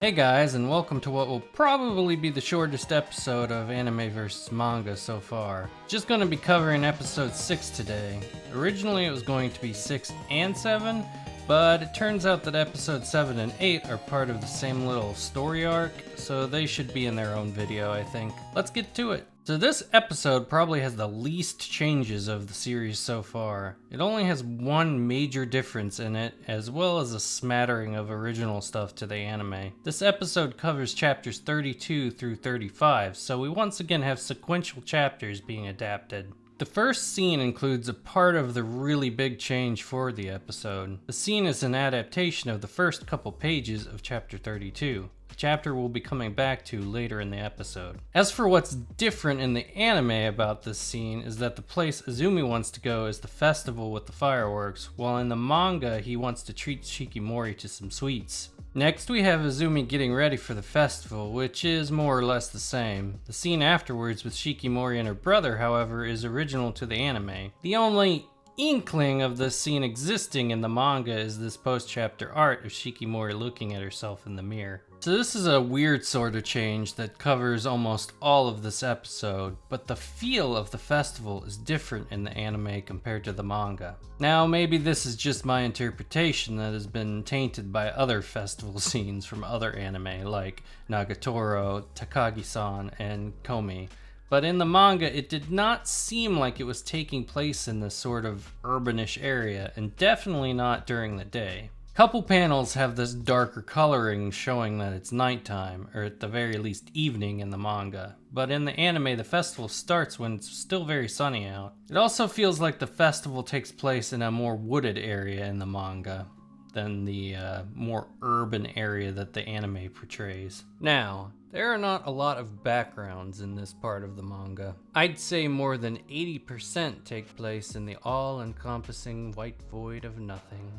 Hey guys, and welcome to what will probably be the shortest episode of Anime vs. Manga so far. Just going to be covering episode 6 today. Originally it was going to be 6 and 7, but it turns out that episode 7 and 8 are part of the same little story arc, so they should be in their own video, I think. Let's get to it. So this episode probably has the least changes of the series so far. It only has one major difference in it, as well as a smattering of original stuff to the anime. This episode covers chapters 32 through 35, so we once again have sequential chapters being adapted. The first scene includes a part of the really big change for the episode. The scene is an adaptation of the first couple pages of chapter 32. Chapter we'll be coming back to later in the episode. As for what's different in the anime about this scene is that the place Azumi wants to go is the festival with the fireworks, while in the manga he wants to treat Shikimori to some sweets. Next we have Azumi getting ready for the festival, which is more or less the same. The scene afterwards with Shikimori and her brother, however, is original to the anime. The only inkling of this scene existing in the manga is this post-chapter art of Shikimori looking at herself in the mirror. So this is a weird sort of change that covers almost all of this episode, but the feel of the festival is different in the anime compared to the manga. Now maybe this is just my interpretation that has been tainted by other festival scenes from other anime like Nagatoro, Takagi-san, and Komi. But in the manga, it did not seem like it was taking place in this sort of urbanish area, and definitely not during the day. Couple panels have this darker coloring showing that it's nighttime, or at the very least evening in the manga. But in the anime, the festival starts when it's still very sunny out. It also feels like the festival takes place in a more wooded area in the manga than the more urban area that the anime portrays. Now, there are not a lot of backgrounds in this part of the manga. I'd say more than 80% take place in the all-encompassing white void of nothing.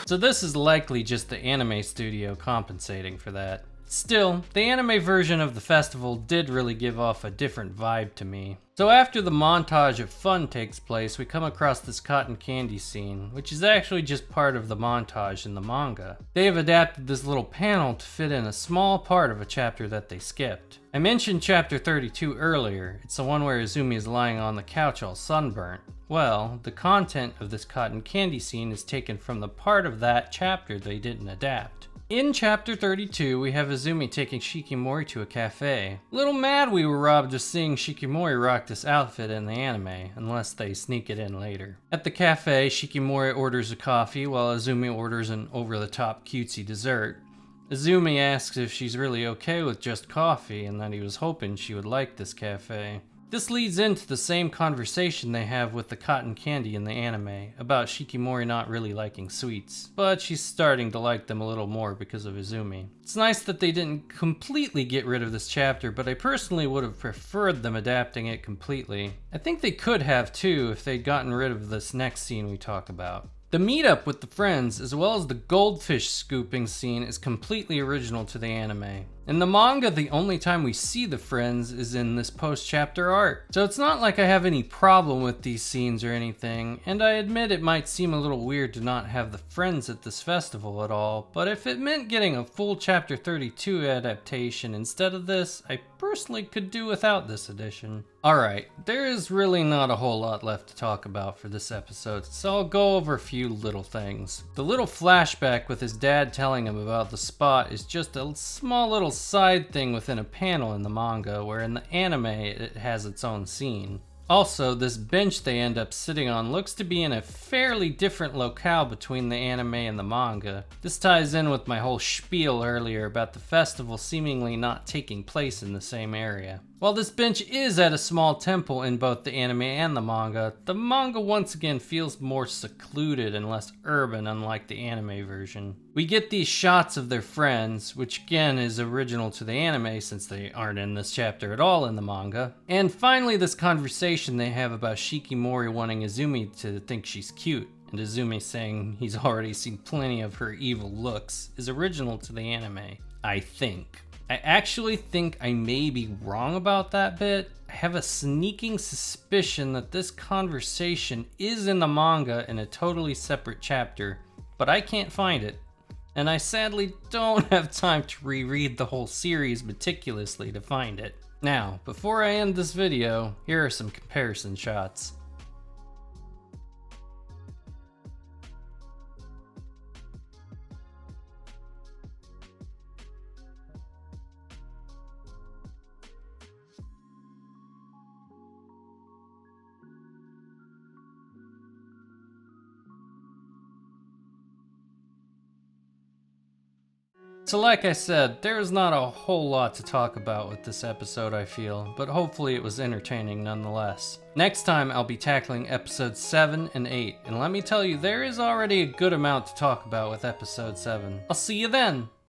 So this is likely just the anime studio compensating for that. Still, the anime version of the festival did really give off a different vibe to me. So after the montage of fun takes place, we come across this cotton candy scene, which is actually just part of the montage in the manga. They have adapted this little panel to fit in a small part of a chapter that they skipped. I mentioned chapter 32 earlier. It's the one where Izumi is lying on the couch all sunburnt. Well, the content of this cotton candy scene is taken from the part of that chapter they didn't adapt. In chapter 32, we have Izumi taking Shikimori to a cafe. Little mad we were robbed of seeing Shikimori rock this outfit in the anime, unless they sneak it in later. At the cafe, Shikimori orders a coffee while Izumi orders an over-the-top cutesy dessert. Izumi asks if she's really okay with just coffee and that he was hoping she would like this cafe. This leads into the same conversation they have with the cotton candy in the anime, about Shikimori not really liking sweets, but she's starting to like them a little more because of Izumi. It's nice that they didn't completely get rid of this chapter, but I personally would have preferred them adapting it completely. I think they could have too if they'd gotten rid of this next scene we talk about. The meetup with the friends, as well as the goldfish scooping scene, is completely original to the anime. In the manga, the only time we see the friends is in this post-chapter art. So it's not like I have any problem with these scenes or anything, and I admit it might seem a little weird to not have the friends at this festival at all, but if it meant getting a full chapter 32 adaptation instead of this, I personally could do without this edition. Alright, there is really not a whole lot left to talk about for this episode, so I'll go over a few little things. The little flashback with his dad telling him about the spot is just a small little side thing within a panel in the manga, where in the anime it has its own scene. Also, this bench they end up sitting on looks to be in a fairly different locale between the anime and the manga. This ties in with my whole spiel earlier about the festival seemingly not taking place in the same area. While this bench is at a small temple in both the anime and the manga once again feels more secluded and less urban, unlike the anime version. We get these shots of their friends, which again is original to the anime since they aren't in this chapter at all in the manga. And finally, this conversation they have about Shikimori wanting Izumi to think she's cute, and Izumi saying he's already seen plenty of her evil looks, is original to the anime, I think. I actually think I may be wrong about that bit. I have a sneaking suspicion that this conversation is in the manga in a totally separate chapter, but I can't find it. And I sadly don't have time to reread the whole series meticulously to find it. Now, before I end this video, here are some comparison shots. So like I said, there's not a whole lot to talk about with this episode, I feel, but hopefully it was entertaining nonetheless. Next time I'll be tackling episodes 7 and 8, and let me tell you, there is already a good amount to talk about with episode 7. I'll see you then!